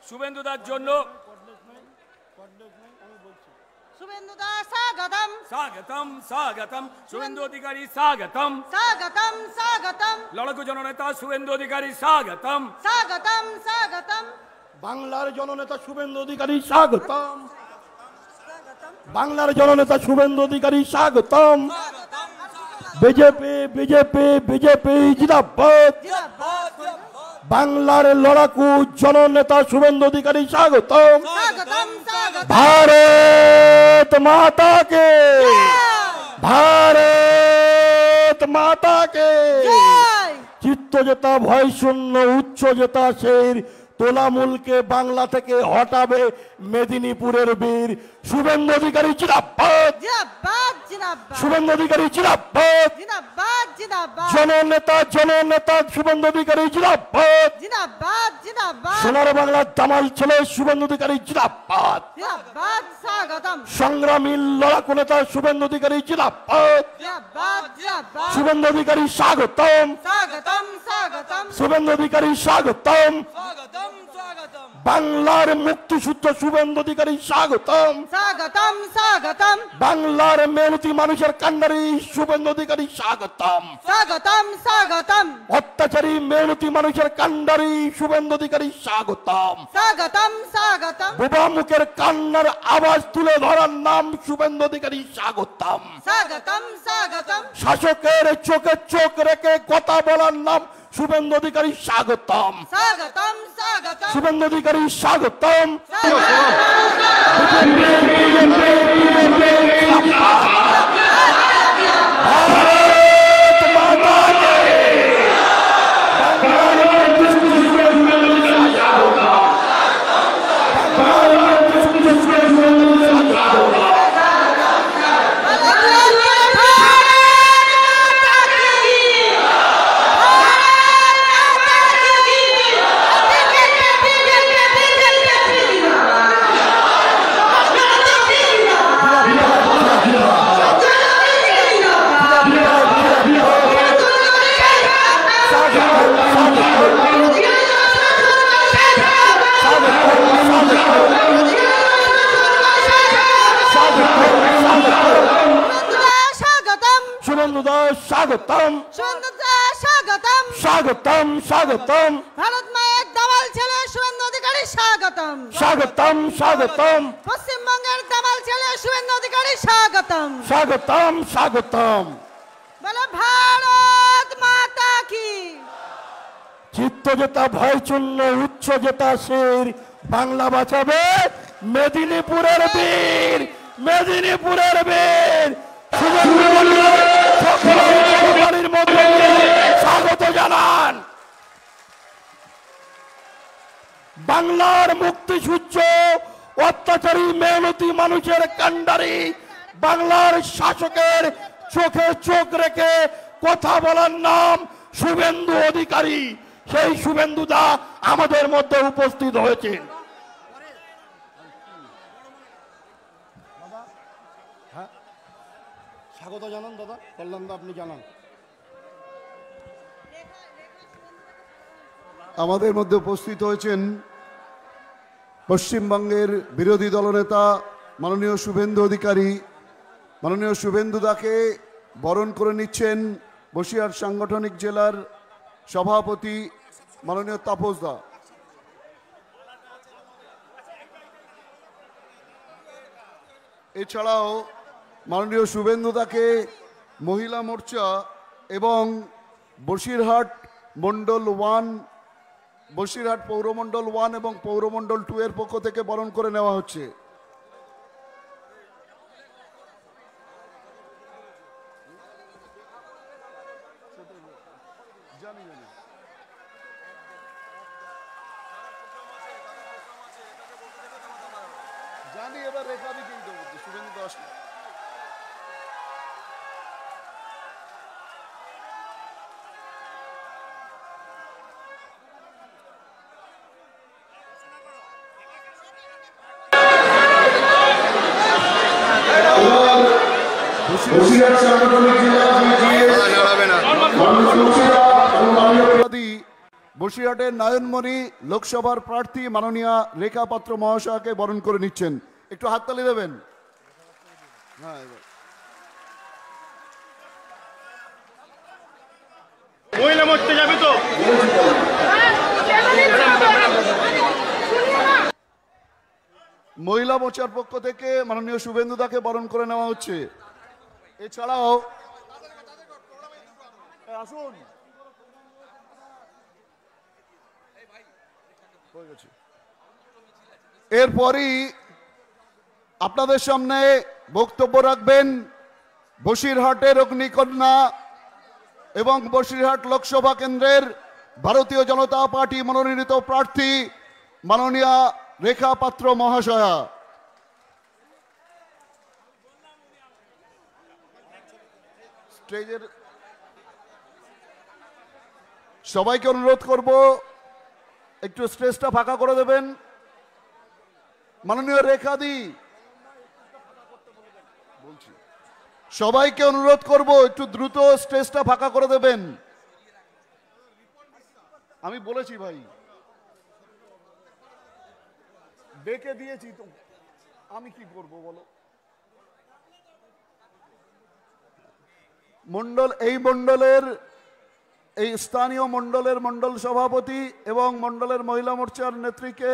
শুভেন্দুদার জন্য শুভেন্দুদা স্বাগতম স্বাগতম স্বাগতম শুভেন্দু অধিকারী স্বাগতম স্বাগতম স্বাগতম লড়াকু জননেতা শুভেন্দু অধিকারী স্বাগতম স্বাগতম স্বাগতম বাংলার জননেতা শুভেন্দু অধিকারী স্বাগতম বাংলার জননেতা শুভেন্দু অধিকারী স্বাগতম বিজেপি বিজেপি বিজেপি জিন্দাবাদ বাংলার লড়াকু জননেতা শুভেন্দু অধিকারী স্বাগতম স্বাগতম স্বাগতম भारत माता के भारत माता के চিত্ত জেতা ভয় শূন্য উচ্চ জেতা সেই তোলামূলকে বাংলা থেকে হটাবে মেদিনীপুরের বীর শুভেন্দু অধিকারী জিন্দাবাদ জিন্দাবাদ জিন্দাবাদ শুভেন্দু অধিকারী জিন্দাবাদ জিন্দাবাদ জিন্দাবাদ জননেতা শুভেন্দু অধিকারী জিন্দাবাদ জিন্দাবাদ জিন্দাবাদ সোনার বাংলার দামাল ছেলে শুভেন্দু অধিকারী জিন্দাবাদ জিন্দাবাদ স্বাগতম সংগ্রামী লড়াকু নেতা শুভেন্দু অধিকারী জিন্দাবাদ জিন্দাবাদ জিন্দাবাদ শুভেন্দু অধিকারী স্বাগতম স্বাগতম স্বাগতম শুভেন্দু অধিকারী স্বাগতম স্বাগতম স্বাগতম বাংলার মুক্তিসূত্র শুভেন্দু অধিকারী স্বাগতম স্বাগতম স্বাগতম বাংলার মেহনতি মানুষের কান্ডারি শুভেন্দু অধিকারী স্বাগতম স্বাগতম স্বাগতম অত্যাচারী মেহনতি মানুষের কান্ডারি শুভেন্দু অধিকারী স্বাগতম স্বাগতম স্বাগতম বোবা মুখের কান্নার আওয়াজ তুলে ধরার নাম শুভেন্দু অধিকারী স্বাগতম স্বাগতম স্বাগতম শাসকের চোখে চোখ রেখে কথা বলার নাম শুভেন্দু অধিকারী স্বাগতম স্বাগতম স্বাগতম শুভেন্দু অধিকারী স্বাগতম স্বাগতম স্বাগতম স্বাগতম স্বাগতম ভারত মায়ের দামাল ছেলে শুভেন্দু অধিকারী স্বাগতম স্বাগতম স্বাগতম পশ্চিমবঙ্গের দামাল ছেলে শুভেন্দু অধিকারী স্বাগতম স্বাগতম স্বাগতম বলে ভারত মাতা কি চিত্ত জেতা ভয় শূন্য উচ্চ জেতা শের বাংলা বাঁচাবে মেদিনীপুরের বীর মেদিনীপুরের বীর সকলের মধ্যে স্বাগত জানান বাংলার মুক্তিসূত্র অত্যাচারী মেহনতি মানুষের কান্ডারি বাংলার শাসকের চোখে চোখ রেখে কথা বলার নাম শুভেন্দু অধিকারী সেই শুভেন্দুদা আমাদের মধ্যে উপস্থিত হয়েছেন স্বাগত জানান দাদা কল্যাণ দা আপনি জানান আমাদের মধ্যে উপস্থিত হয়েছেন পশ্চিমবঙ্গের বিরোধী দলনেতা মাননীয় শুভেন্দু অধিকারী মাননীয় শুভেন্দুদাকে বরণ করে নিচ্ছেন বসিরহাট সাংগঠনিক জেলার সভাপতি মাননীয় তাপস দা এছাড়াও মাননীয় শুভেন্দুদাকে মহিলা মোর্চা এবং বসিরহাট মণ্ডল 1 বসিরহাট পৌরমণ্ডল 1 এবং পৌরমণ্ডল 2 এর পক্ষ থেকে বরণ করে নেওয়া হচ্ছে জানি এবার রেখা দিকেই দেবো শুভেন্দু দাস বসিরহাটের নয়নমণি লোকসভার প্রার্থী মাননীয়া রেখা পাত্র মহাশয়কে বরণ করে নিচ্ছেন। একটু হাততালি দেবেন। হ্যাঁ, মহিলা মোর্চা যাবে তো? মহিলা মোর্চার পক্ষ থেকে মাননীয় শুভেন্দু দাকে বরণ করে নেওয়া হচ্ছে। এছাড়াও আসুন, এরপরই আপনাদের সামনে বক্তব্য রাখবেন বসিরহাটের অগ্নিকন্যা এবং বসিরহাট লোকসভা কেন্দ্রের ভারতীয় জনতা পার্টি মনোনীত প্রার্থী মাননীয়া রেখা পাত্র মহাশয়া। স্টেজের সবাইকে অনুরোধ করব একটু স্টেজটা ফাঁকা করে দেবেন। মাননীয় রেখাদি, বলছি সবাইকে অনুরোধ করব একটু দ্রুত স্টেজটা ফাঁকা করে দেবেন। আমি বলেছি ভাই, ডেকে দিয়েছি তো, আমি কি করব বলো। এই স্থানীয় মণ্ডলের মণ্ডল সভাপতি এবং মণ্ডলের মহিলা মোর্চার নেত্রীকে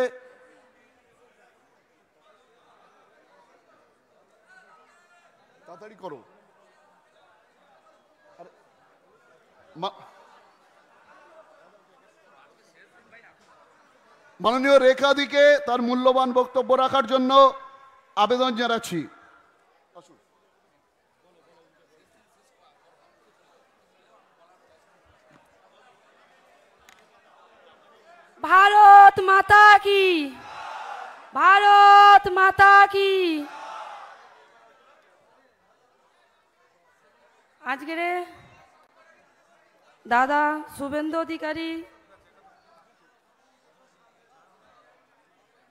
তাড়াতাড়ি করো। মাননীয় রেখাদিকে তার মূল্যবান বক্তব্য রাখার জন্য আবেদন জানাচ্ছি। ভারত মাতা কি, ভারত মাতা কি। আজকের দাদা শুভেন্দু অধিকারী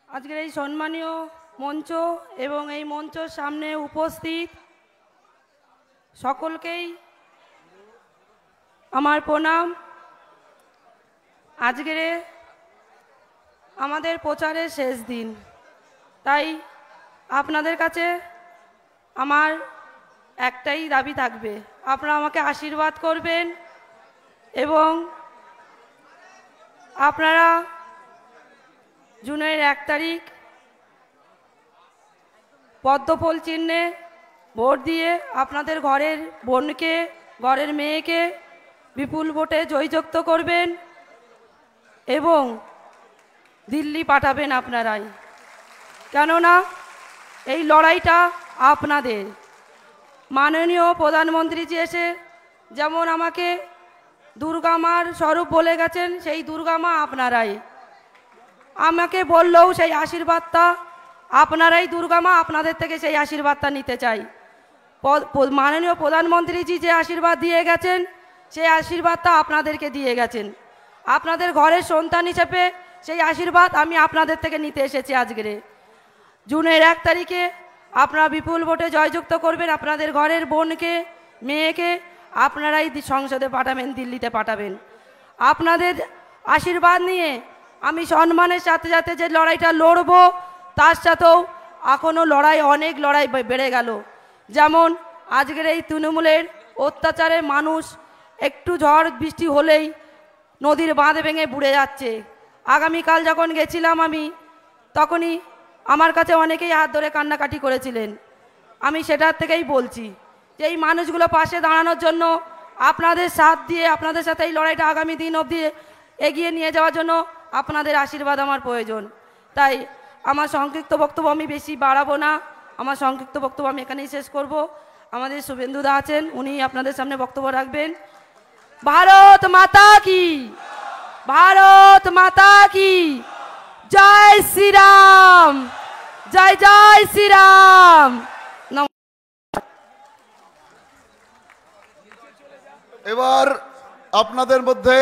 আজকের এই সম্মানীয় মঞ্চ এবং এই মঞ্চের সামনে উপস্থিত সকলকেই আমার প্রণাম। আজকের আমাদের প্রচারের শেষ দিন, তাই আপনাদের কাছে আমার একটাই দাবি থাকবে, আপনারা আমাকে আশীর্বাদ করবেন এবং আপনারা জুনের 1 তারিখ পদ্মফুল চিহ্নে ভোট দিয়ে আপনাদের ঘরের বোনকে, ঘরের মেয়েকে বিপুল ভোটে জয়যুক্ত করবেন এবং দিল্লি পাঠাবেন আপনারাই। কেননা এই লড়াইটা আপনাদের। মাননীয় প্রধানমন্ত্রীজি এসে যেমন আমাকে দুর্গা মার স্বরূপ বলে গেছেন, সেই দুর্গা মা আপনারাই। আমাকে বললেও সেই আশীর্বাদটা আপনারাই দুর্গা মা, আপনাদের থেকে সেই আশীর্বাদটা নিতে চাই। মাননীয় প্রধানমন্ত্রীজি যে আশীর্বাদ দিয়ে গেছেন, সেই আশীর্বাদটা আপনাদেরকে দিয়ে গেছেন। আপনাদের ঘরের সন্তান হিসেবে সেই আশীর্বাদ আমি আপনাদের থেকে নিতে এসেছি। আজকের জুনের 1 তারিখে আপনারা বিপুল ভোটে জয়যুক্ত করবেন আপনাদের ঘরের বোনকে, মেয়েকে, আপনারাই সংসদে পাঠাবেন, দিল্লিতে পাঠাবেন। আপনাদের আশীর্বাদ নিয়ে আমি সম্মানের সাথে সাথে যে লড়াইটা লড়ব, তার সাথেও এখনও অনেক লড়াই বেড়ে গেল। যেমন আজকের এই তৃণমূলের অত্যাচারে মানুষ একটু ঝড় বৃষ্টি হলেই নদীর বাঁধ ভেঙে বুড়ে যাচ্ছে। আগামীকাল যখন গেছিলাম আমি, তখনই আমার কাছে অনেকেই হাত ধরে কান্নাকাটি করেছিলেন। আমি সেটার থেকেই বলছি যে এই মানুষগুলো পাশে দাঁড়ানোর জন্য আপনাদের সাথ দিয়ে, আপনাদের সাথে এই লড়াইটা আগামী দিন অবধি এগিয়ে নিয়ে যাওয়ার জন্য আপনাদের আশীর্বাদ আমার প্রয়োজন। তাই আমার সংক্ষিপ্ত বক্তব্য আমি বেশি বাড়াবো না, আমার সংক্ষিপ্ত বক্তব্য আমি এখানেই শেষ করব। আমাদের শুভেন্দুদা আছেন, উনি আপনাদের সামনে বক্তব্য রাখবেন। ভারত মাতা কি, ভারত মাতা কি, জয় শ্রীরাম, জয় জয় শ্রীরাম। এবার আপনাদের মধ্যে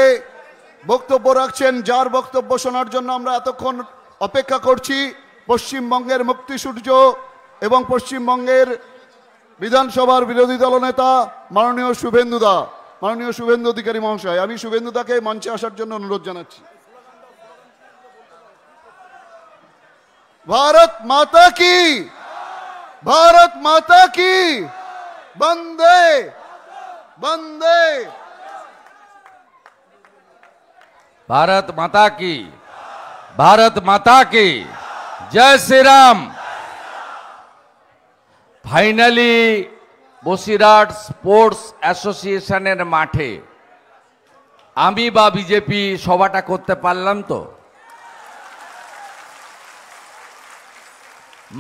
বক্তব্য রাখছেন, যার বক্তব্য শোনার জন্য আমরা এতক্ষণ অপেক্ষা করছি, পশ্চিমবঙ্গের মুক্তিসূর্য এবং পশ্চিমবঙ্গের বিধানসভার বিরোধী দলনেতা মাননীয় শুভেন্দুদা। মাননীয় শুভেন্দু অধিকারী মহাশয়, আমি শুভেন্দু দাকে মঞ্চে আসার জন্য অনুরোধ জানাচ্ছি। ভারত মাতা কি, ভারত মাতা কি, বন্দে বন্দে। भारत माता की, भारत माता की जय श्री राम। फाइनली বসিরহাট স্পোর্টস অ্যাসোসিয়েশনের মাঠে আমি বা বিজেপি সভাটা করতে পারলাম তো।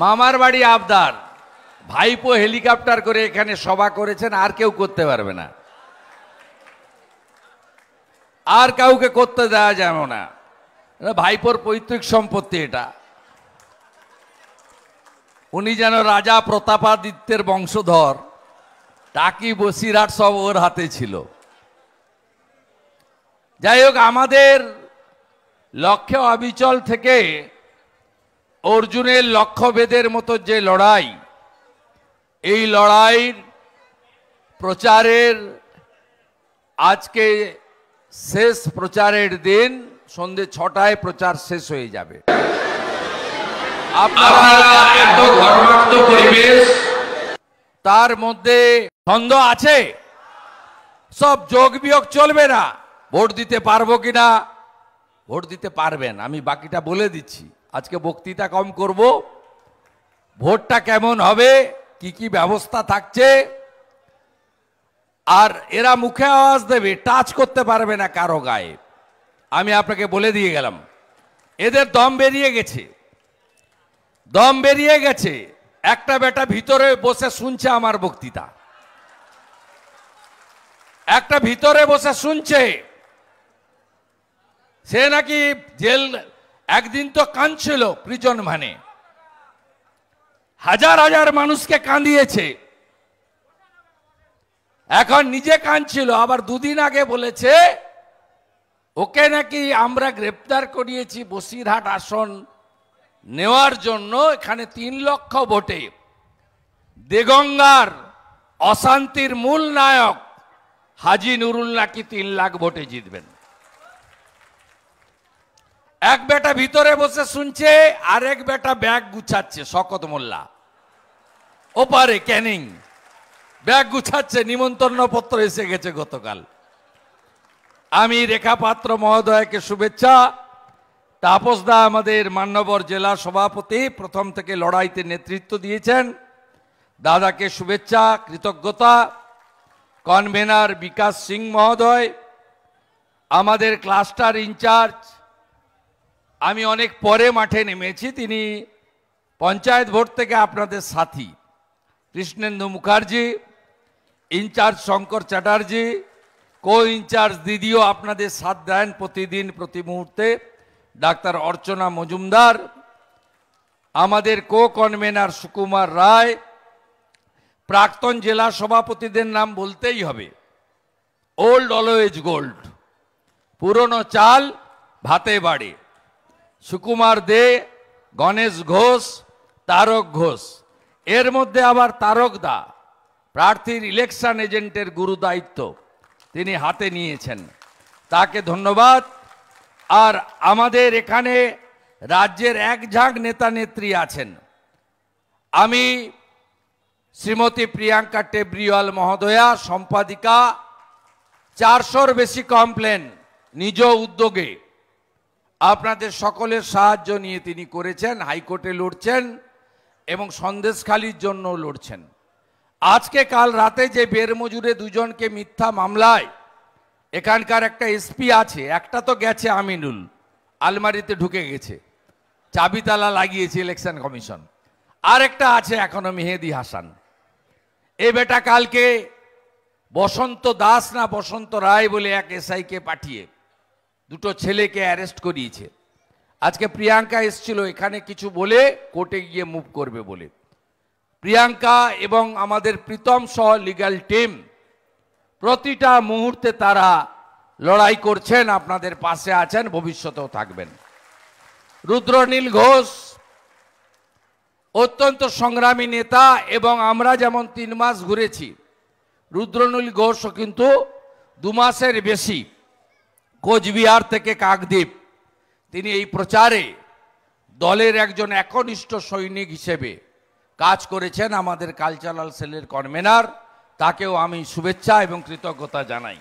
মামার বাড়ি আবদার, ভাইপো হেলিকপ্টার করে এখানে সভা করেছেন, আর কেউ করতে পারবে না, আর কাউকে করতে দেওয়া যাবে না। ভাইপোর পৈতৃক সম্পত্তি এটা, উনি যেন রাজা প্রতাপাদিত্যের বংশধর, টাকি বসিরহাট সব ওর হাতে ছিল। যাই হোক, আমাদের লক্ষ্যে অবিচল থেকে অর্জুনের লক্ষ্যভেদের মতো যে লড়াই, এই লড়াইয়ের প্রচারের আজকে শেষ প্রচারের দিন, সন্ধ্যে 6টায় প্রচার শেষ হয়ে যাবে। আপনারা এত ঘর্মাক্ত পরিবেশ, তার মধ্যে দ্বন্দ্ব আছে, সব যোগ বিয়োগ চলবে না। ভোট দিতে পারবো কিনা, ভোট দিতে পারবেন, আমি বাকিটা বলে দিচ্ছি। আজকে বক্তৃতা কম করব, ভোটটা কেমন হবে, কি কি ব্যবস্থা থাকছে, আর এরা মুখে আওয়াজ দেবে, টাচ করতে পারবে না কারো গায়ে। আমি আপনাকে বলে দিয়ে গেলাম, এদের দম বেরিয়ে গেছে, দম বেরিয়ে গেছে। একটা বেটা ভিতরে বসে শুনছে আমার বক্তৃতা, একটা ভিতরে বসে শুনছে, সে নাকি জেল, একদিন তো কাঁদছিল প্রিজন মানে, হাজার হাজার মানুষকে কাঁদিয়েছে, এখন নিজে কাঁদছিল। আবার দুদিন আগে বলেছে ওকে নাকি আমরা গ্রেপ্তার করিয়েছি বসিরহাট আসন নেওয়ার জন্য। এখানে 3 লক্ষ ভোটে দেগঙ্গার অশান্তির মূল নায়ক হাজি নুরুল নাকি 3 লাখ ভোটে জিতবেন। এক বেটা ভিতরে বসে শুনছে, আরেক বেটা ব্যাগ গুছাচ্ছে, শকত মোল্লা ওপারে ক্যানিং ব্যাগ গুছাচ্ছে, নিমন্ত্রণ পত্র এসে গেছে গতকাল। আমি রেখা পাত্র মহোদয়কে শুভেচ্ছা। তাপস দা আমাদের মান্যবর জেলা সভাপতি, প্রথম থেকে লড়াইতে নেতৃত্ব দিয়েছেন, দাদাকে শুভেচ্ছা কৃতজ্ঞতা। কনভেনার বিকাশ সিং মহোদয়, আমাদের ক্লাস্টার ইনচার্জ, আমি অনেক পরে মাঠে নেমেছি, তিনি পঞ্চায়েত ভোট থেকে আপনাদের সাথী কৃষ্ণেন্দু মুখার্জি, ইনচার্জ শঙ্কর চ্যাটার্জি, কো ইনচার্জ দিদিও আপনাদের সাথ দেন প্রতিদিন প্রতি মুহূর্তে, ডাক্তার অর্চনা মজুমদার, আমাদের কো কনভেনার সুকুমার রায়, প্রাক্তন জেলা সভাপতিদের নাম বলতেই হবে, ওল্ড অলওয়েজ গোল্ড, পুরনো চাল ভাতে বাড়ে, সুকুমার দে, গণেশ ঘোষ, তারক ঘোষ। এর মধ্যে আবার তারক দা প্রার্থীর ইলেকশন এজেন্টের গুরু দায়িত্ব তিনি হাতে নিয়েছেন, তাকে ধন্যবাদ। আর আমাদের এখানে রাজ্যের এক ঝাঁক নেতা নেত্রী আছেন। আমি শ্রীমতী প্রিয়াঙ্কা টেবরিওয়াল মহোদয়া, সম্পাদিকা, 400-র বেশি কমপ্লেন নিজ উদ্যোগে আপনাদের সকলের সাহায্য নিয়ে তিনি করেছেন, হাইকোর্টে লড়ছেন এবং সন্দেশখালির জন্য লড়ছেন। আজকে কাল রাতে যে বেরমজুরে 2 জনকে মিথ্যা মামলায়, এখানকার একটা এসপি আছে, একটা তো গেছে আমিনুল, আলমারিতে ঢুকে গেছে, চাবি তালা লাগিয়েছে ইলেকশন কমিশন, আর একটা আছে এখনো মেহেদি হাসান। এই বেটা কালকে বসন্ত দাস না বসন্ত রায় বলে এক এসআইকে পাঠিয়ে 2 ছেলেকে অ্যারেস্ট করিয়েছে। আজকে প্রিয়াঙ্কা এসেছিল এখানে কিছু বলে, কোর্টে গিয়ে মুভ করবে বলে। প্রিয়াঙ্কা এবং আমাদের প্রীতম সহ লিগ্যাল টিম প্রতিটা মুহূর্তে তারা লড়াই করছেন, আপনাদের পাশে আছেন, ভবিষ্যতেও থাকবেন। রুদ্রনীল ঘোষ অত্যন্ত সংগ্রামী নেতা, এবং আমরা যেমন 3 মাস ঘুরেছি, রুদ্রনীল ঘোষও কিন্তু 2 মাসের বেশি কোচবিহার থেকে কাকদ্বীপ তিনি এই প্রচারে দলের একজন একনিষ্ঠ সৈনিক হিসেবে কাজ করেছেন, আমাদের কালচারাল সেলের কনভেনার, তাকেও আমি শুভেচ্ছা এবং কৃতজ্ঞতা জানাই।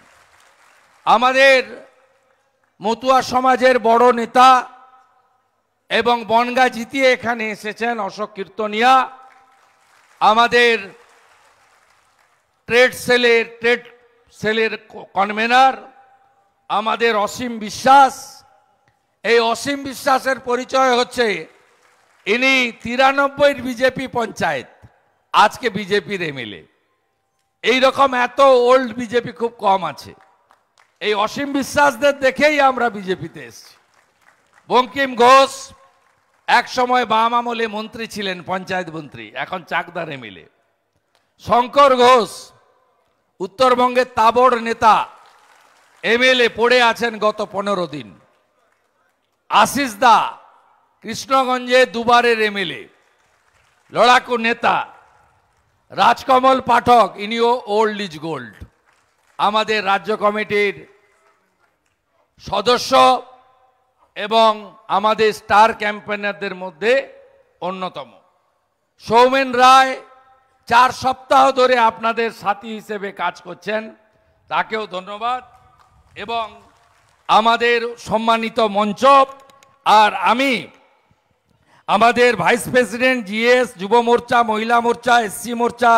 আমাদের মতুয়া সমাজের বড় নেতা এবং বনগা জিতিয়ে এখানে এসেছেন অশোক কীর্তনিয়া, আমাদের ট্রেড সেলের কনভেনার আমাদের অসীম বিশ্বাস। এই অসীম বিশ্বাসের পরিচয় হচ্ছে ইনি 93 বিজেপি পঞ্চায়েত, আজকে বিজেপির এমএলএ। এইরকম এত ওল্ড বিজেপি খুব কম আছে। এই অসীম বিশ্বাসদের দেখেই আমরা বিজেপিতে এসেছি। বঙ্কিম ঘোষ এক সময় বাম আমলে মন্ত্রী ছিলেন, পঞ্চায়েত মন্ত্রী, এখন চাকদার এমএলএ। শঙ্কর ঘোষ উত্তরবঙ্গের তাবড় নেতা, এমএলএ, পড়ে আছেন গত 15 দিন। আশিস দা কৃষ্ণগঞ্জে দুবারের এমএলএ, লড়াকু নেতা। রাজকমল পাঠক, ইনিও ওল্ড ইজ গোল্ড, আমাদের রাজ্য কমিটির সদস্য এবং আমাদের স্টার ক্যাম্পেনারদের মধ্যে অন্যতম। সৌমেন রায় 4 সপ্তাহ ধরে আপনাদের সাথী হিসেবে কাজ করছেন, তাকেও ধন্যবাদ। এবং আমাদের সম্মানিত মঞ্চ আর আমি আমাদের ভাইস প্রেসিডেন্ট, জিএস, যুব মোর্চা, মহিলা মোর্চা, এসসি মোর্চা,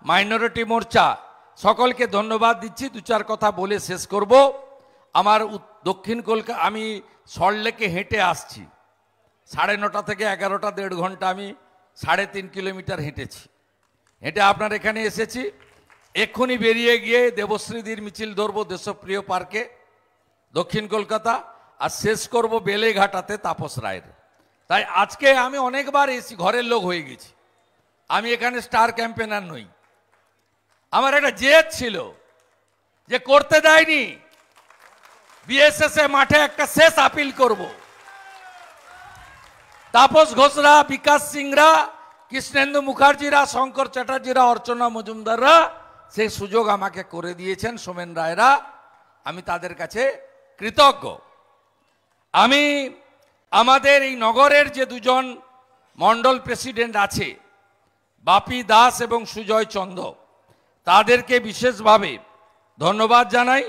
মাইনরিটি মোর্চা, সকলকে ধন্যবাদ দিচ্ছি। 2-4 কথা বলে শেষ করব। আমার দক্ষিণ কলকাতা, আমি সল্টলেকে হেঁটে আসছি, 9:30 থেকে 11টা, 1.5 ঘন্টা আমি 3.5 কিলোমিটার হেঁটেছি। হেঁটে আপনার এখানে এসেছি। এক্ষুনি বেরিয়ে গিয়ে দেবশ্রীদির মিছিল ধরবো দেশপ্রিয় পার্কে, দক্ষিণ কলকাতা, আর শেষ করব বেলেঘাটাতে তাপস রায়ের। তাই আজকে আমি অনেকবার এসি, ঘরের লোক হয়ে গেছি। আমি এখানে স্টার ক্যাম্পেনার নই। আমার একটা জেদ ছিল যে করতে দেয়নি, বিএসএসএ মাঠে একটা শেষ আপিল করব। তাপস ঘোষরা, বিকাশ সিংরা, কৃষ্ণেন্দু মুখার্জিরা, শঙ্কর চ্যাটার্জিরা, অর্চনা মজুমদাররা সেই সুযোগ আমাকে করে দিয়েছেন, সোমেন রায়রা, আমি তাদের কাছে কৃতজ্ঞ। আমি আমাদের এই নগরের যে 2জন মণ্ডল প্রেসিডেন্ট আছে, বাপি দাস এবং সুজয় চন্দ, তাদেরকে বিশেষভাবে ধন্যবাদ জানাই।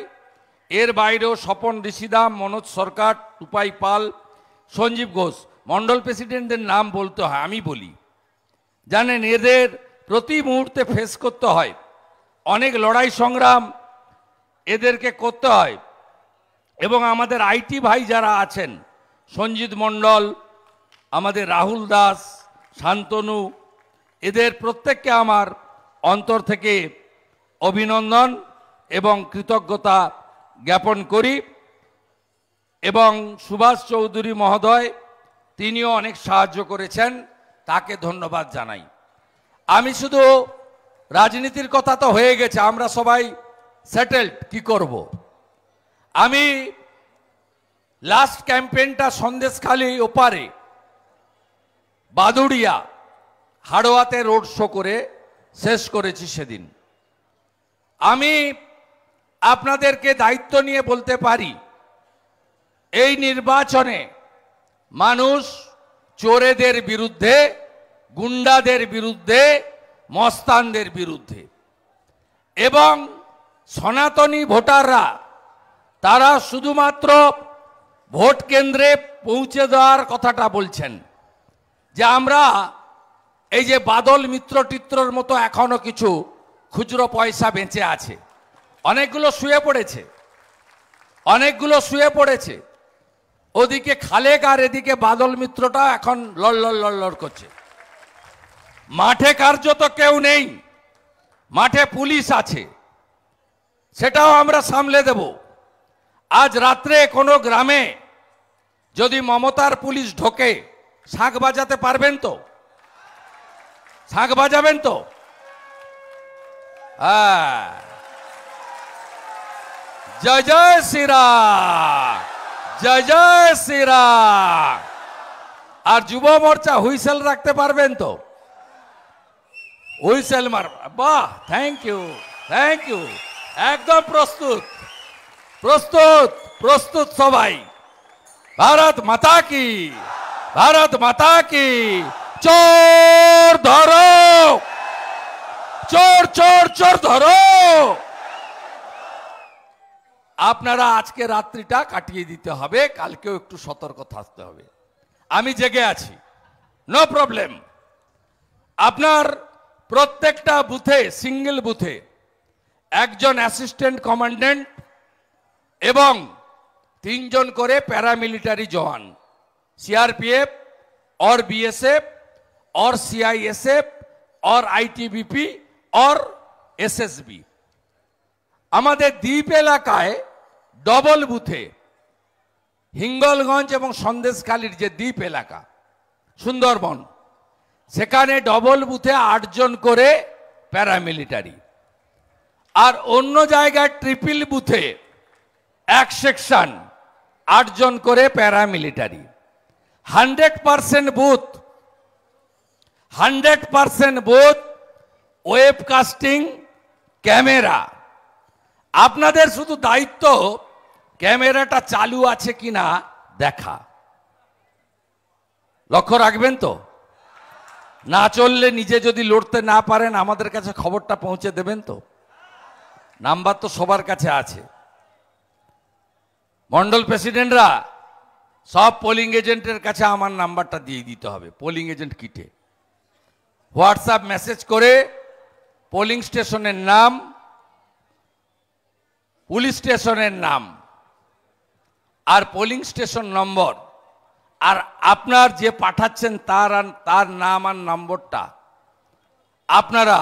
এর বাইরেও স্বপন ঋষিদাম, মনোজ সরকার, টুপাই পাল, সঞ্জীব ঘোষ, মণ্ডল প্রেসিডেন্টদের নাম বলতে হয়, আমি বলি। জানেন, এদের প্রতি মুহূর্তে ফেস করতে হয়, অনেক লড়াই সংগ্রাম এদেরকে করতে হয়। এবং আমাদের আইটি ভাই যারা আছেন, সঞ্জিত মণ্ডল, আমাদের রাহুল দাস, শান্তনু, এদের প্রত্যেককে আমার অন্তর থেকে অভিনন্দন এবং কৃতজ্ঞতা জ্ঞাপন করি। এবং সুভাষ চৌধুরী মহোদয়, তিনিও অনেক সাহায্য করেছেন, তাকে ধন্যবাদ জানাই। আমি শুধু রাজনীতির কথা তো হয়ে গেছে, আমরা সবাই সেটেলড, কি করব। আমি লাস্ট ক্যাম্পেইনটা সন্দেশখালী ওপারে বাদুড়িয়া হাড়োয়াতে রোড শো করে শেষ করেছি সেদিন। আমি আপনাদেরকে দায়িত্ব নিয়ে বলতে পারি, এই নির্বাচনে মানুষ চোরেদের বিরুদ্ধে, গুন্ডাদের বিরুদ্ধে, মস্তানদের বিরুদ্ধে, এবং সনাতনী ভোটাররা তারা শুধুমাত্র ভোট কেন্দ্রে পৌঁছে দেওয়ার কথাটা বলছেন, যে আমরা এই যে বাদল মিত্র টিত্রর মতো এখনো কিছু খুচরো পয়সা বেঁচে আছে, অনেকগুলো শুয়ে পড়েছে, ওদিকে খালেক আর এদিকে বাদল মিত্রটা এখন লড় করছে। মাঠে কার্যত কেউ নেই, মাঠে পুলিশ আছে, সেটাও আমরা সামলে দেব। আজ রাত্রে কোনো গ্রামে যদি মমতার পুলিশ ঢোকে, শাঁখ বাজাতে পারবেন তো? শাঁখ বাজাবেন তো? হ্যাঁ, জয় জয় শ্রীরাম, জয় জয় শ্রীরাম। আর যুব মোর্চা হুইসেল রাখতে পারবেন তো? হুইসেল মার, বাহ, থ্যাংক ইউ, একদম প্রস্তুত। প্রস্তুত প্রস্তুত সবাই। ভারত মাতা কি, ভারত মাতা কি। চোর ধরো, চোর চোর চোর ধরো। আপনারা আজকে রাত্রিটা কাটিয়ে দিতে হবে, কালকেও একটু সতর্ক থাকতে হবে। আমি জেগে আছি, নো প্রবলেম। আপনার প্রত্যেকটা বুথে, সিঙ্গেল বুথে একজন অ্যাসিস্ট্যান্ট কমান্ড্যান্ট এবং 3 জন করে প্যারামিলিটারি জওয়ান, सीआरपीएफ और बीएसएफ और सीआईएसएफ और आईटीबीपी और एसएसबी। আমাদের দ্বীপ এলাকায় ডবল বুথে, হিঙ্গলগঞ্জ এবং সন্দেশখালীর যে দ্বীপ এলাকা সুন্দরবন, সেখানে ডবল বুথে 8 জন করে প্যারামিলিটারি, আর অন্য জায়গায় ট্রিপল বুথে এক সেকশন 8 জন করে paramilitary. 100% booth, 100% booth webcasting camera. আপনাদের শুধু দায়িত্ব ক্যামেরাটা চালু আছে কিনা দেখা, লক্ষ্য রাখবেন তো। না চললে নিজে যদি লড়তে না পারেন আমাদের কাছে খবরটা পৌঁছে দেবেন তো। নাম্বার তো সবার কাছে আছে। মন্ডল প্রেসিডেন্টরা সব পোলিং এজেন্টের কাছে আমার নাম্বারটা দিয়ে দিতে হবে। পোলিং এজেন্ট কিটে হোয়াটসঅ্যাপ মেসেজ করে পোলিং স্টেশনের নাম, পুলিশ স্টেশনের নাম আর পোলিং স্টেশন নম্বর, আর আপনার যে পাঠাচ্ছেন তার নাম আর নম্বরটা আপনারা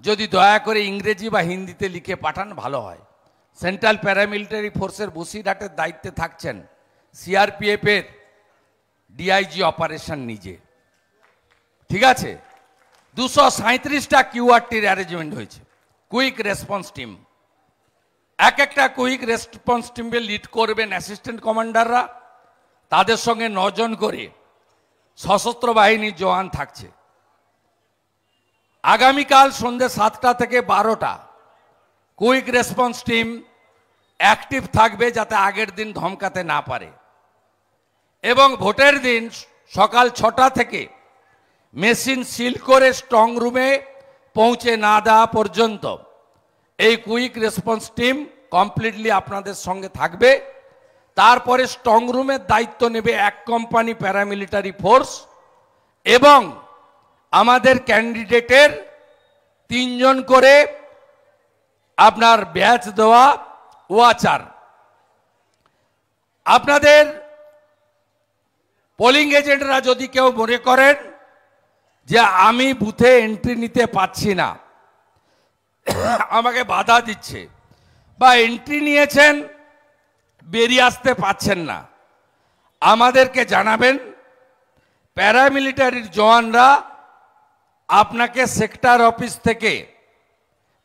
যদি দয়া করে ইংরেজি বা হিন্দিতে লিখে পাঠান ভালো হয়। সেন্ট্রাল প্যারামিলিটারি ফোর্সের বসিরহাটের দায়িত্বে থাকছেন সিআরপিএফ এর ডিআইজি অপারেশন নিজে, ঠিক আছে। 237টা কিউআরটির অ্যারেঞ্জমেন্ট হয়েছে, কুইক রেসপন্স টিম। একটা কুইক রেসপন্স টিমে লিড করবেন অ্যাসিস্ট্যান্ট কমান্ডাররা, তাদের সঙ্গে 9 জন করে সশস্ত্র বাহিনীর জওয়ান থাকছে। আগামীকাল সন্ধ্যে 7টা থেকে 12টা কুইক রেসপন্স টিম অ্যাক্টিভ থাকবে যাতে আগের দিন ধমকাতে না পারে, এবং ভোটের দিন সকাল 6টা থেকে মেশিন সিল করে স্ট্রং রুমে পৌঁছে না দেওয়া পর্যন্ত এই কুইক রেসপন্স টিম কমপ্লিটলি আপনাদের সঙ্গে থাকবে। তারপরে স্ট্রং রুমের দায়িত্ব নেবে 1 কোম্পানি প্যারামিলিটারি ফোর্স এবং আমাদের ক্যান্ডিডেটের 3 জন করে আপনার ব্যাচ দেওয়া ওয়াচার। আপনাদের পোলিং এজেন্টরা যদি কেউ মনে করেন যে আমি বুথে এন্ট্রি নিতে পাচ্ছি না, আমাকে বাধা দিচ্ছে, বা এন্ট্রি নিয়েছেন বেরিয়ে আসতে পাচ্ছেন না, আমাদেরকে জানাবেন। প্যারামিলিটারির জওয়ানরা আপনাকে সেক্টর অফিস থেকে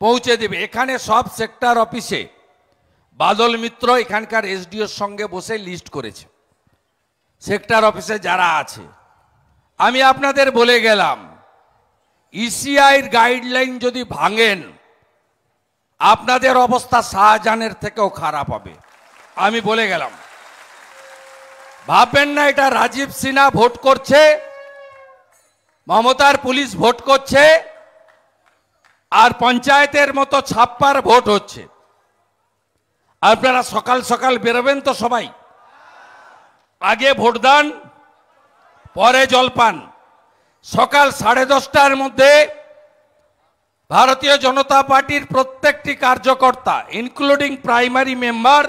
পৌঁছে দেবে। এখানে সব সেক্টর অফিসে বাদল মিত্র এখানকার এসডিওর সঙ্গে বসে লিস্ট করেছে সেক্টর অফিসে যারা আছে। আমি আপনাদের বলে গেলাম, ইসিআইর গাইডলাইন যদি ভাঙেন আপনাদের অবস্থা শাহজাহানের থেকেও খারাপ হবে, আমি বলে গেলাম। ভাববেন না এটা রাজীব সিনহা ভোট করছে, মমতার পুলিশ ভোট করছে, আর পঞ্চায়েতের মতো ছাপ্পার ভোট হচ্ছে। আপনারা সকাল সকাল বেরোবেন তো সবাই? আগে ভোটদান, পরে জলপান। সকাল 10:30টার মধ্যে ভারতীয় জনতা পার্টির প্রত্যেকটি কার্যকর্তা including primary member,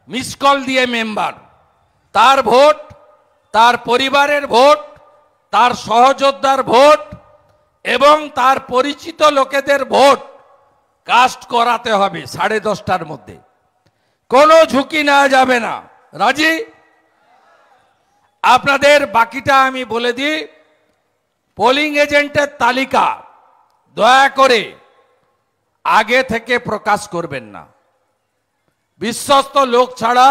miss call দিয়ে মেম্বার, তার ভোট, তার পরিবারের ভোট, তার সহযোদ্ধার ভোট এবং তার পরিচিত লোকেদের ভোট কাস্ট করাতে হবে 10:30টার মধ্যে। কোনো ঝুঁকি নেওয়া যাবে না। রাজি? আপনাদের বাকিটা আমি বলে দিই। পোলিং এজেন্টের তালিকা দয়া করে আগে থেকে প্রকাশ করবেন না। বিশ্বস্ত লোক ছাড়া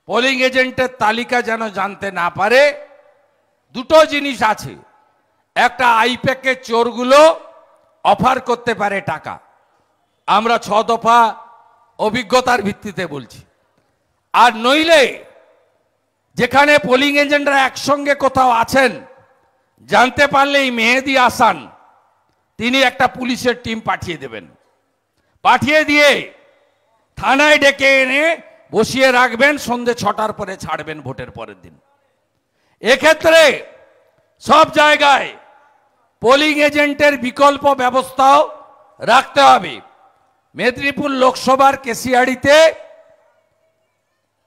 পোলিং এজেন্টের তালিকা যেন জানতে না পারে। দুটো জিনিস আছে, একটা আইপ্যাকের চোরগুলো অফার করতে পারে টাকা। আমরা 6 দফা অভিজ্ঞতার ভিত্তিতে বলছি। আর নইলে যেখানে পোলিং এজেন্টরা একসঙ্গে কোথাও আছেন, জানতে পারলে এই মেহেদি হাসান তিনি একটা পুলিশের টিম পাঠিয়ে দেবেন, পাঠিয়ে দিয়ে থানায় ডেকে এনে বসিয়ে রাখবেন, সন্ধ্যে 6টার পরে ছাড়বেন ভোটের পরের দিন। এক্ষেত্রে সব জায়গায় পোলিং এজেন্টের বিকল্প ব্যবস্থাও রাখতে হবে। মেদিনীপুর লোকসভার কেশিয়াড়িতে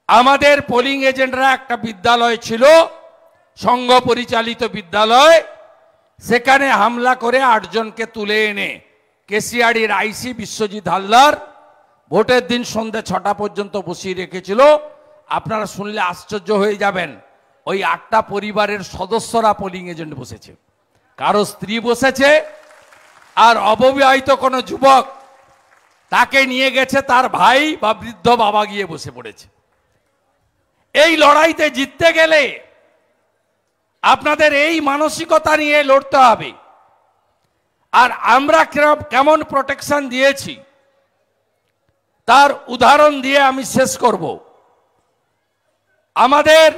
আমাদের পোলিং এজেন্টরা একটা বিদ্যালয় ছিল, সংঘ পরিচালিত বিদ্যালয়, সেখানে হামলা করে 8 জনকে তুলে এনে কেশিয়াড়ির আইসি বিশ্বজিৎ হালদার ভোটের দিন সন্ধ্যে 6টা পর্যন্ত বসিয়ে রেখেছিল। আপনারা শুনলে আশ্চর্য হয়ে যাবেন, ওই 8টা পরিবারের সদস্যরা পোলিং এজেন্ট বসেছে, কারো স্ত্রী বসেছে, আর অবিবাহিত কোনো যুবক তাকে নিয়ে গেছে তার ভাই বা বৃদ্ধ বাবা গিয়ে বসে পড়েছে। এই লড়াইতে জিততে গেলে আপনাদের এই মানসিকতা নিয়ে লড়তে হবে। আর আমরা কেমন প্রোটেকশন দিয়েছি তার উদাহরণ দিয়ে আমি শেষ করব। আমাদের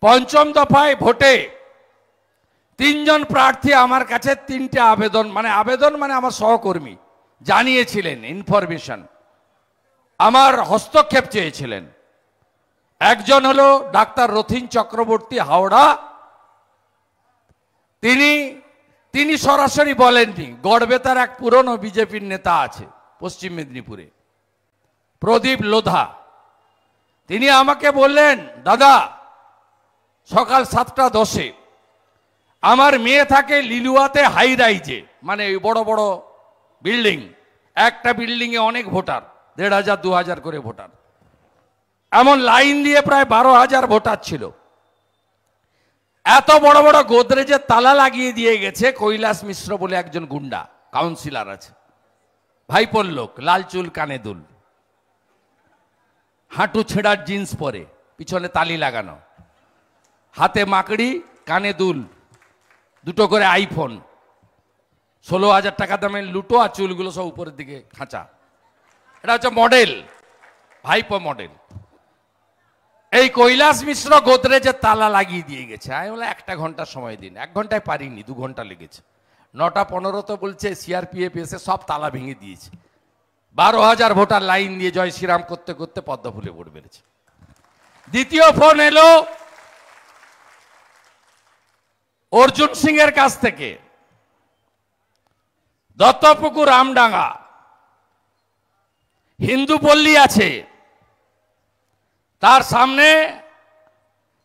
5ম দফায় ভোটে 3 জন প্রার্থী আমার কাছে 3টে আবেদন মানে আমার সহকর্মী জানিয়েছিলেন, ইনফরমেশন আমার হস্তক্ষেপ চেয়েছিলেন। একজন হলো ডাক্তার রথিন চক্রবর্তী, হাওড়া। তিনি সরাসরি বলেননি, গড়বেতার এক পুরনো বিজেপির নেতা আছে পশ্চিম মেদিনীপুরে, প্রদীপ লোধা। তিনি আমাকে বললেন, দাদা সকাল 7টা 10 আমার মেয়ে থাকে লিলুয়াতে হাই রাইজে, মানে বড় বড় বিল্ডিং, একটা বিল্ডিংয়ে অনেক ভোটার, 1500-2000 করে ভোটার, এমন লাইন দিয়ে প্রায় 12,000 ভোটার ছিল। এত বড় বড় গোদরেজের তালা লাগিয়ে দিয়ে গেছে কৈলাস মিশ্র বলে একজন গুন্ডা কাউন্সিলর আছে, ভাইপোর লোক, লাল চুল, কানে দুল, হাঁটু ছেঁড়ার জিন্স পরে, পিছনে তালি লাগানো, হাতে মাকড়ি, কানে দুল, 2টো করে আইফোন, 16,000 টাকা দামের লুটো, আর চুলগুলো সব উপরের দিকে খাঁচা। এটা হচ্ছে মডেল, ভাইপো মডেল। এই কৈলাস মিশ্র গোদরেজের তালা লাগিয়ে দিয়ে গেছে। আমি বলে 1 ঘন্টা সময় দিন। 1 ঘন্টায় পারিনি, 2 ঘন্টা লেগেছে। 9টা 15 তো বলছে সিআরপিএফ এসে সব তালা ভেঙে দিয়েছে। 12,000 ভোটার লাইন দিয়ে জয় শ্রীরাম করতে করতে পদ্ম ফুলে ভোট বেড়েছে। দ্বিতীয় ফোন এলো অর্জুন সিং এর কাছ থেকে, দত্তপুকুর রামডাঙ্গা, হিন্দু পল্লী আছে, তার সামনে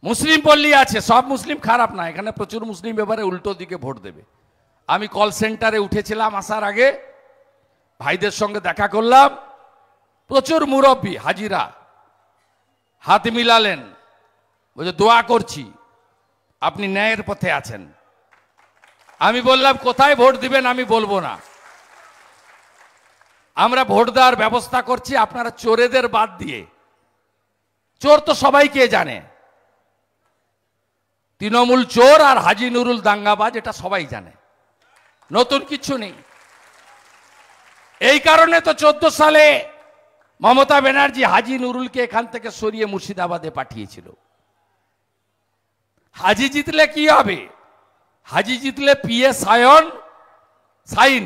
মুসলিম পল্লী আছে। সব মুসলিম খারাপ না, এখানে প্রচুর মুসলিম এবারে উল্টো দিকে ভোট দেবে। আমি কল সেন্টারে উঠেছিলাম আসার আগে, ভাইদের সঙ্গে দেখা করলাম, প্রচুর মুরব্বী হাজিরা হাত মিলালেন, বলছে দোয়া করছি আপনি ন্যায়ের পথে আছেন। আমি বললাম কোথায় ভোট দিবেন আমি বলবো না, আমরা ভোট দেওয়ার ব্যবস্থা করছি, আপনারা চোরেদের বাদ দিয়ে, চোর তো সবাইকে জানে, তৃণমূল চোর আর হাজি নুরুল দাঙ্গাবাজ, এটা সবাই জানে, নতুন কিছু নেই। এই কারণে তো 14 সালে মমতা ব্যানার্জি হাজি নুরুলকে এখান থেকে সরিয়ে মুর্শিদাবাদে পাঠিয়েছিল। হাজি জিতলে কি হবে? হাজি জিতলে পিএ সাইন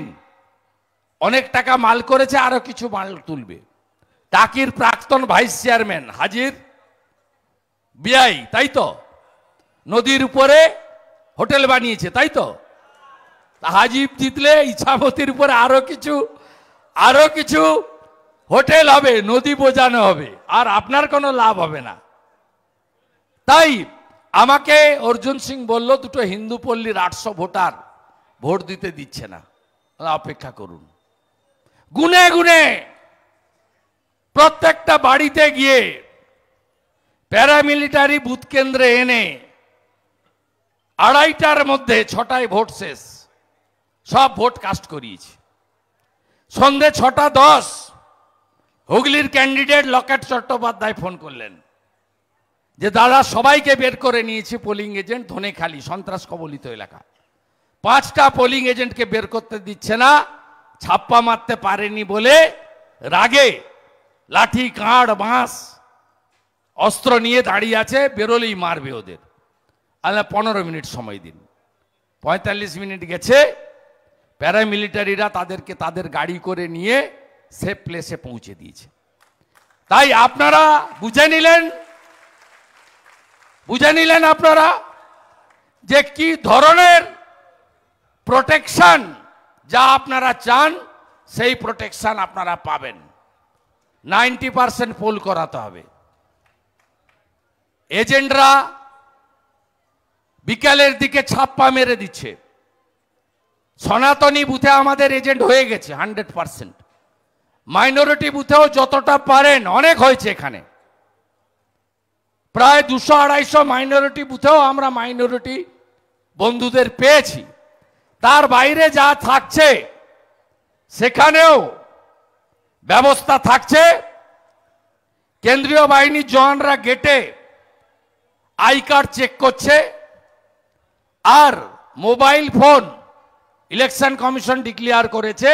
অনেক টাকা মাল করেছে, আরো কিছু মাল তুলবে। টাকির প্রাক্তন ভাইস চেয়ারম্যান হাজির বিআই, তাই তো, নদীর উপরে হোটেল বানিয়েছে, তাই তো। হাজি জিতলে ইছামতির উপরে আরো কিছু হোটেল হবে, নদী বোঝানো হবে, আর আপনার কোনো লাভ হবে না। তাই আমাকে অর্জুন সিং বলল, 2টো হিন্দু পল্লীর 800 ভোটার ভোট দিতে দিচ্ছে না, অপেক্ষা করুন। গুনে গুনে প্রত্যেকটা বাড়িতে গিয়ে প্যারামিলিটারি বুথ কেন্দ্রে এনে 2:30টার মধ্যে 6টায় ভোট শেষ, সব ভোট কাস্ট করিয়েছি। সন্ধে 6টা 10 হুগলির ক্যান্ডিডেট লকেট চট্টোপাধ্যায় ফোন করলেন যে দাদা সবাইকে বের করে নিয়েছি, পোলিং এজেন্ট ধনেখালি সন্ত্রাস কবলিত এলাকা, 5টা পোলিং এজেন্টকে বের করতে দিচ্ছে না, ছাপ্পা মারতে পারেনি বলে রাগে লাঠি কাঁড় বাঁশ অস্ত্র নিয়ে দাঁড়িয়ে আছে, বেরোলেই মারবে ওদের। আল্লাহ 15 মিনিট সময় দিন। 45 মিনিট গেছে, প্যারামিলিটারিরা তাদেরকে তাদের গাড়ি করে নিয়ে সেফ প্লেসে পৌঁছে দিয়েছে। তাই আপনারা বুঝে নিলেন আপনারা যে কি ধরনের প্রোটেকশন যা আপনারা চান সেই প্রোটেকশন আপনারা পাবেন। 90% পোল করাতে হবে। এজেন্টরা বিকালের দিকে ছাপ্পা মেরে দিচ্ছে। সনাতনী বুথে আমাদের এজেন্ট হয়ে গেছে 100%। মাইনরিটি বুথেও যতটা পারেন, অনেক হয়েছে এখানে, প্রায় 200-250 মাইনরিটি বুথেও আমরা মাইনরিটি বন্ধুদের পেয়েছি। তার বাইরে যা থাকছে সেখানেও ব্যবস্থা থাকছে। কেন্দ্রীয় বাহিনীর জওয়ানরা গেটে আই কার্ড চেক করছে, আর mobile phone election commission declare করেছে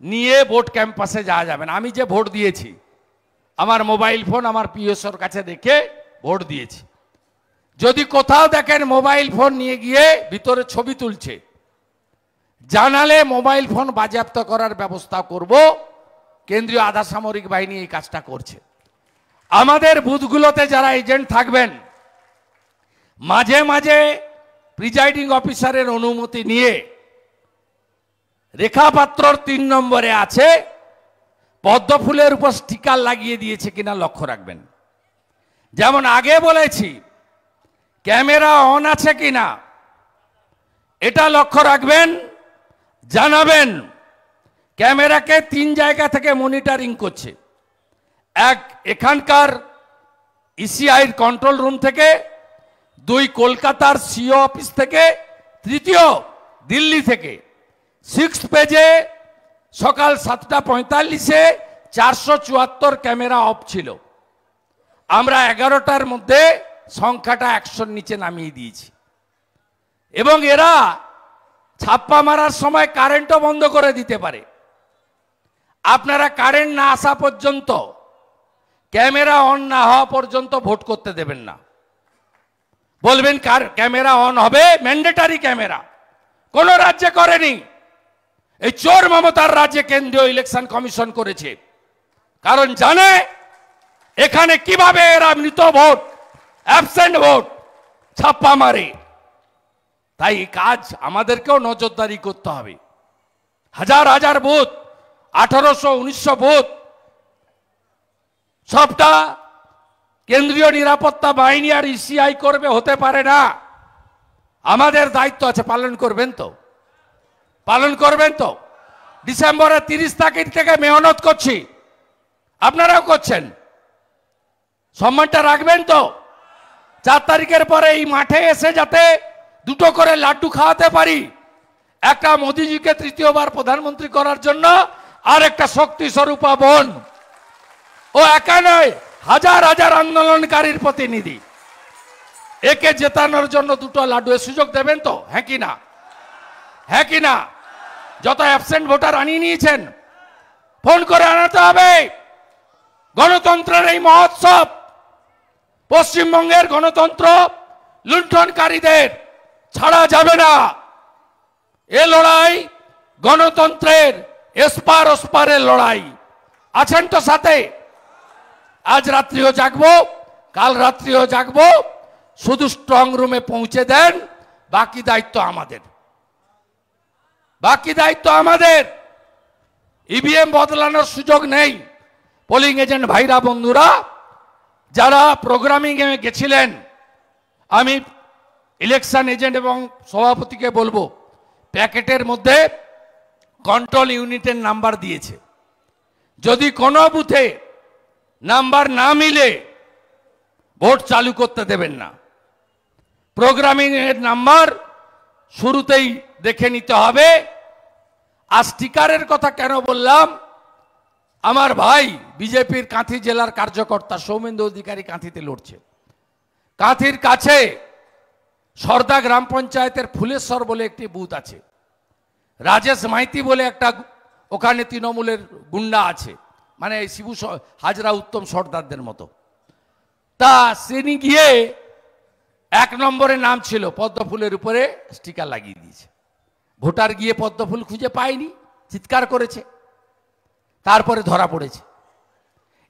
নিয়ে ভোট ক্যাম্পাসে যাওয়া যাবে না। আমি যে ভোট দিয়েছি আমার মোবাইল ফোন আমার পিএসওর কাছে রেখে ভোট দিয়েছি। যদি কোথাও দেখেন মোবাইল ফোন নিয়ে গিয়ে ভিতরে ছবি তুলছে, জানালে মোবাইল ফোন বাজেয়াপ্ত করার ব্যবস্থা করব। কেন্দ্রীয় আধা সামরিক বাহিনী এই কাজটা করছে। আমাদের বুথগুলোতে যারা এজেন্ট থাকবেন, মাঝে মাঝে প্রিজাইডিং অফিসারের অনুমতি নিয়ে রেখাপাত্রর 3 নম্বরে আছে পদ্ম ফুলের উপর স্টিকার লাগিয়ে দিয়েছে কিনা লক্ষ্য রাখবেন। যেমন আগে বলেছি, ক্যামেরা অন আছে কিনা এটা লক্ষ্য রাখবেন, জানাবেন। ক্যামেরাকে 3 জায়গা থেকে মনিটরিং করছে। এখানকার ইসিআইর কন্ট্রোল রুম থেকে, 2 কলকাতার সিও অফিস থেকে, 3য় দিল্লি থেকে। 6th পেজে সকাল 7:45-এ 474 ক্যামেরা অফ ছিল। আমরা 11টার মধ্যে সংখ্যাটা 100-র নিচে নামিয়ে দিয়েছি। এবং এরা ছাপ্পা মারার সময় কারেন্টও বন্ধ করে দিতে পারে। আপনারা কারেন্ট না আসা পর্যন্ত, ক্যামেরা অন না হওয়া পর্যন্ত ভোট করতে দেবেন না। বলবেন ক্যামেরা অন হবে, ম্যান্ডেটারি ক্যামেরা কোন রাজ্যে করেনি। এই চোর মমতার রাজ্যে কেন্দ্রীয় ইলেকশন কমিশন করেছে, কারণ জানে এখানে কিভাবে এরা মৃত ভোট, অ্যাবসেন্ট ভোট ছাপ্পা মারে। তাই এই কাজ আমাদেরকেও নজরদারি করতে হবে। হাজার হাজার বুথ, 1800-1900 বুথ, সবটা কেন্দ্রীয় নিরাপত্তা বাহিনী আর ইসিআই করবে হতে পারে না। আমাদের দায়িত্ব আছে, পালন করবেন তো? পালন করবেন তো? ডিসেম্বরের 30 তারিখ থেকে মেহনত করছি, আপনারাও করছেন। সম্মানটা রাখবেন তো? 4 তারিখের পরে এই মাঠে এসে যাতে 2টো করে লাড্ডু খাওয়াতে পারি, একটা মোদিজিকে 3য়বার প্রধানমন্ত্রী করার জন্য, আর একটা শক্তি স্বরূপা বোন। ও একা নয়, হাজার হাজার আন্দোলনকারীর প্রতিনিধি। একে জেতানোর জন্য 2টো লাড্ডু সুযোগ দেবেন তো? হ্যাঁ কি না? হ্যাঁ কি না? যত অ্যাবসেন্ট ভোটার আনিয়ে নিয়েছেন, ফোন করে আনাতে হবে। গণতন্ত্রের এই মহোৎসব, পশ্চিমবঙ্গের গণতন্ত্র লুণ্ঠনকারীদের ছাড়া যাবে না। এ লড়াই গণতন্ত্রের এসপার ওসপারের লড়াই। আছেন তো সাথে? আজ রাত্রিও জাগবো, কাল রাত্রিও জাগবো। শুধু স্ট্রং রুমে পৌঁছে দেন, বাকি দায়িত্ব আমাদের। বাকি দায়িত্ব আমাদের। ইভিএম বদলানোর সুযোগ নেই। পোলিং এজেন্ট ভাইরা, বন্ধুরা যারা প্রোগ্রামিং এ গেছিলেন, আমি ইলেকশন এজেন্ট এবং সভাপতিকে বলবো, প্যাকেটের মধ্যে কন্ট্রোল ইউনিটের নাম্বার দিয়েছে। যদি কোনো বুথে নাম্বার না মিলে ভোট চালু করতে দেবেন না। প্রোগ্রামিং এর নাম্বার শুরুতেই দেখে নিতে হবে। আর স্টিকারের কথা কেন বললাম, আমার ভাই বিজেপির কাঁথি জেলার কার্যকর্তা সৌমেন্দু অধিকারী কাঁথিতে লড়ছে। কাঁথির কাছে সর্দা গ্রাম পঞ্চায়েতের ফুলেশ্বর বলে একটি বুথ আছে, রাজেশ মাইতি বলে একটা ওখানে তৃণমূলের গুন্ডা আছে, মানে শিবু হাজরা উত্তম সর্দারদের মতো। তা তিনি গিয়ে 1 নম্বরে নাম ছিল, পদ্মফুলের উপরে স্টিকার লাগিয়ে দিয়েছে। ভোটার গিয়ে পদ্মফুল খুঁজে পায়নি, চিৎকার করেছে, তারপরে ধরা পড়েছে।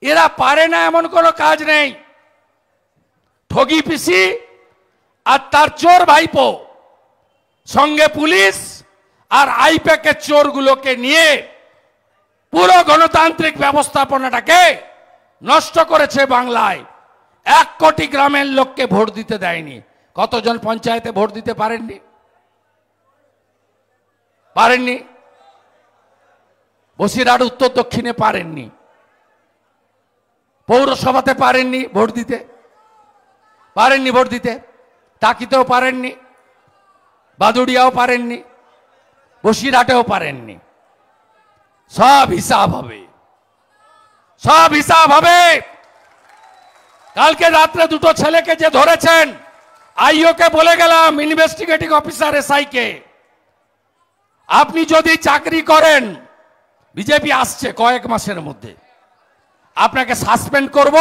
এরা পারে না এমন কোনো কাজ নেই। ঠগি পিসি আর তার চোর ভাইপো, সঙ্গে পুলিশ আর আইপ্যাকের চোরগুলোকে নিয়ে পুরো গণতান্ত্রিক ব্যবস্থাপনাটাকে নষ্ট করেছে বাংলায়। 1 কোটি গ্রামের লোককে ভোট দিতে দেয়নি। কতজন পঞ্চায়েতে ভোট দিতে পারেননি? পারেননি। বসিরহাট উত্তর দক্ষিণে পারেননি, পৌরসভাতে পারেননি ভোট দিতে, পারেননি ভোট দিতে, টাকিতেও পারেননি, বাদুড়িয়াও পারেননি, বসিরহাটেও পারেননি। সব হিসাব হবে, সব হিসাব হবে। কালকে রাত্রে 2টো ছেলেকে যে ধরেছেন, আইওকে বলে গেলাম, ইনভেস্টিগেটিং অফিসার এসআই কে, আপনি যদি চাকরি করেন, বিজেপি আসছে কয়েক মাসের মধ্যে, আপনাকে সাসপেন্ড করব।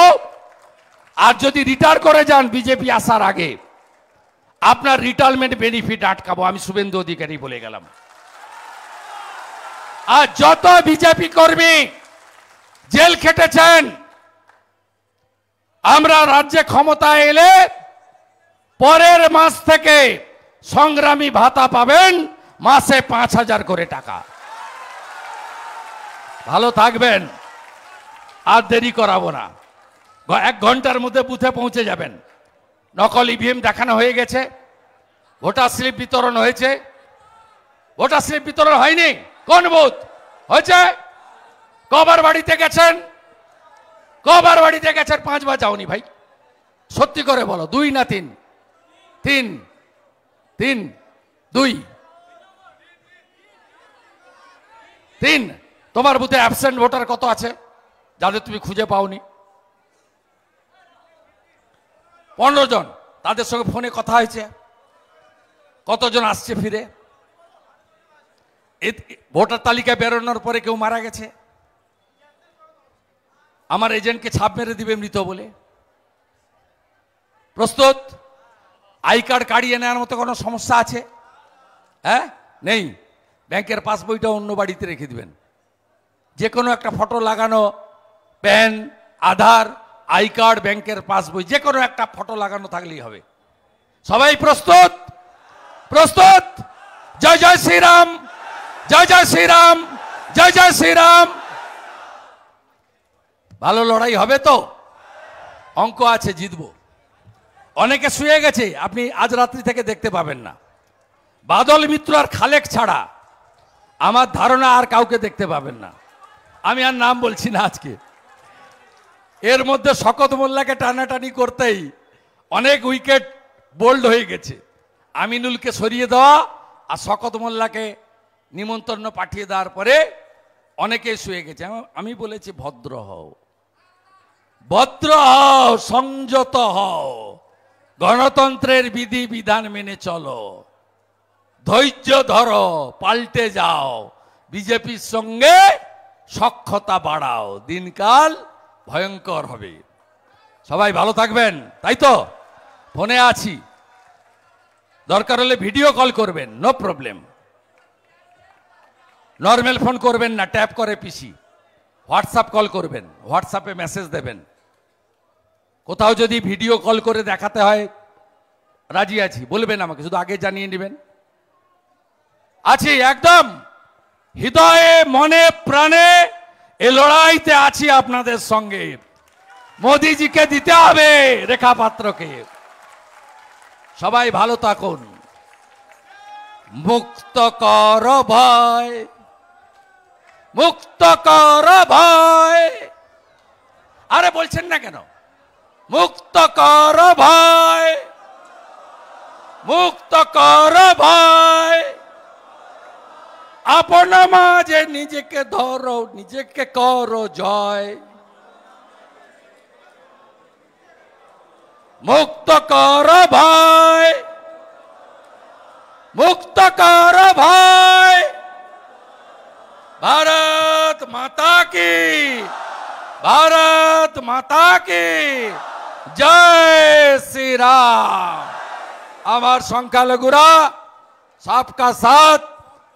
আর যদি রিটায়ার করে যান বিজেপি আসার আগে, আপনার রিটায়ারমেন্ট বেনিফিট আটকাবো। আমি শুভেন্দু অধিকারী বলে গেলাম। আর যত বিজেপি কর্মী জেল খেটেছেন, আমরা রাজ্যে ক্ষমতায় এলে পরের মাস থেকে সংগ্রামী ভাতা পাবেন, মাসে 5,000 করে টাকা। ভালো থাকবেন, আর দেরি করাবো না। 1 ঘন্টার মধ্যে বুথে পৌঁছে যাবেন। নকল ইভিএম দেখানো হয়ে গেছে, ভোটার স্লিপ বিতরণ হয়েছে। ভোটার স্লিপ বিতরণ হয়নি? কোন বুথ হয়েছে? কবার বাড়িতে গেছেন? কবার বাড়িতে গেছেন? 5 বার যাওনি ভাই, সত্যি করে বলো। 2 না 3? 3 2 3। তোমার বুথে অ্যাবসেন্ট ভোটার কত আছে যাদের তুমি খুঁজে পাওনি? 15 জন। তাদের সঙ্গে ফোনে কথা হয়েছে, কতজন আসছে ফিরে? ভোটার তালিকা বেরোনোর পরে কেউ মারা গেছে, আমার এজেন্টকে ছাপ মেরে দিবে মৃত বলে। প্রস্তুত? আই কার্ড কাড়িয়ে নেওয়ার মতো কোনো সমস্যা আছে? হ্যাঁ, নেই। ব্যাংকের পাসবইটা অন্য বাড়িতে রেখে দিবেন। যে কোনো একটা ফটো লাগানো, প্যান, আধার, আই কার্ড, ব্যাংকের পাসবই, যে কোনো একটা ফটো লাগানো থাকলেই হবে। সবাই প্রস্তুত? প্রস্তুত? জয় জয় শ্রীরাম, জয় জয় শ্রীরাম, জয় জয় শ্রীরাম। ভালো লড়াই হবে তো? অঙ্ক আছে, জিতবো। অনেকে শুয়ে গেছে, আপনি আজ রাত্রি থেকে দেখতে পাবেন না। বাদল মিত্র আর খালেক ছাড়া আমার ধারণা আর কাউকে দেখতে পাবেন না। আমি আর নাম বলছি না আজকে। এর মধ্যে শকত মোল্লাকে টানাটানি করতেই অনেক উইকেট বোল্ড হয়ে গেছে। আমিনুলকে সরিয়ে দেওয়া আর শকত মোল্লাকে নিমন্ত্রণ পাঠিয়ে দেওয়ার পরে অনেকে শুয়ে গেছে। আমি বলেছি ভদ্র হও, ভদ্র হও, সংযত হও, গণতন্ত্রের বিধি বিধান মেনে চলো, ধৈর্য ধরো, পাল্টে যাও, বিজেপির সঙ্গে সখ্যতা বাড়াও, দিনকাল ভয়ঙ্কর হবে। সবাই ভালো থাকবেন, তাই তো? ফোনে আছি, দরকার হলে ভিডিও কল করবেন, নো প্রবলেম। নর্মাল ফোন করবেন না, ট্যাপ করে পিসি। হোয়াটসঅ্যাপ কল করবেন, হোয়াটসঅ্যাপে মেসেজ দেবেন। কোথাও যদি ভিডিও কল করে দেখাতে হয়, রাজি আছি, বলবেন আমাকে, শুধু আগে জানিয়ে নেবেন। আছি একদম হৃদয়ে, মনে, প্রাণে এ লড়াইতে আছি আপনাদের সঙ্গে। মোদিজিকে দিতে হবে, রেখা পাত্রকে। সবাই ভালো থাকুন। মুক্ত কর ভয়, মুক্ত কর ভয়। আরে বলছেন না কেন? মুক্ত কর ভয়, মুক্ত কর ভয়। আপন মাঝে নিজেকে ধরো, নিজেকে করো জয়। মুক্ত কর ভয়, মুক্ত কর ভয়। ভারত মাতা কি, ভারত মাতা কি জয় শ্রীরাম। আমার সংখ্যালঘুরা, সবকা সাথ,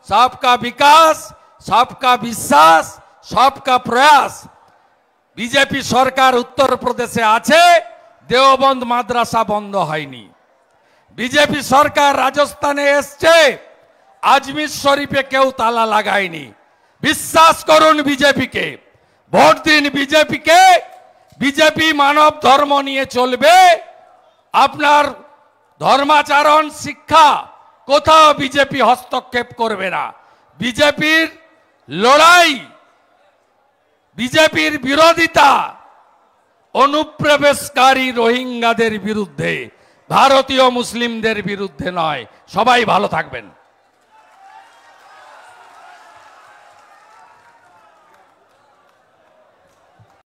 সবকা বিকাশ, সবকা বিশ্বাস, সবকা প্রয়াস। বিজেপি সরকার উত্তরপ্রদেশে আছে, দেওবন্দ মাদ্রাসা বন্ধ হয়নি। বিজেপি সরকার রাজস্থানে এসছে, আজমির শরীফে কেউ তালা লাগায়নি। বিশ্বাস করুন বিজেপিকে, ভোট দিন বিজেপিকে। বিজেপি মানব ধর্ম নিয়ে চলবে। আপনার ধর্মাচরণ শিক্ষা কোথাও বিজেপি হস্তক্ষেপ করবে না। বিজেপির লড়াই, বিজেপির বিরোধিতা অনুপ্রবেশকারী রোহিঙ্গাদের বিরুদ্ধে, ভারতীয় মুসলিমদের বিরুদ্ধে নয়। সবাই ভালো থাকবেন।